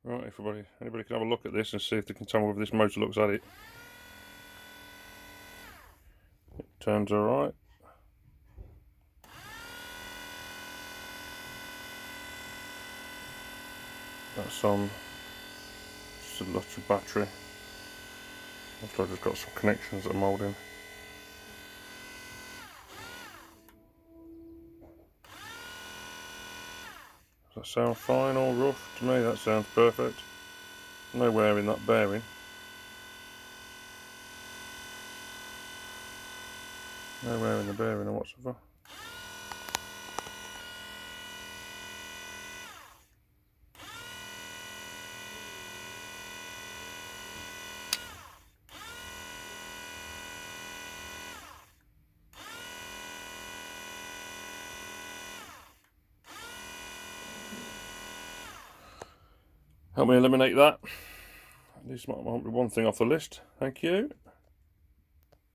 Right, anybody can have a look at this and see if they can tell me whether this motor looks at it. It turns alright. That's on just a little battery. After I've just got some connections that I'm holding. Does that sound fine or rough? To me that sounds perfect. No wear in that bearing. No wear in the bearing or whatsoever. Help me eliminate that. This might be one thing off the list. Thank you.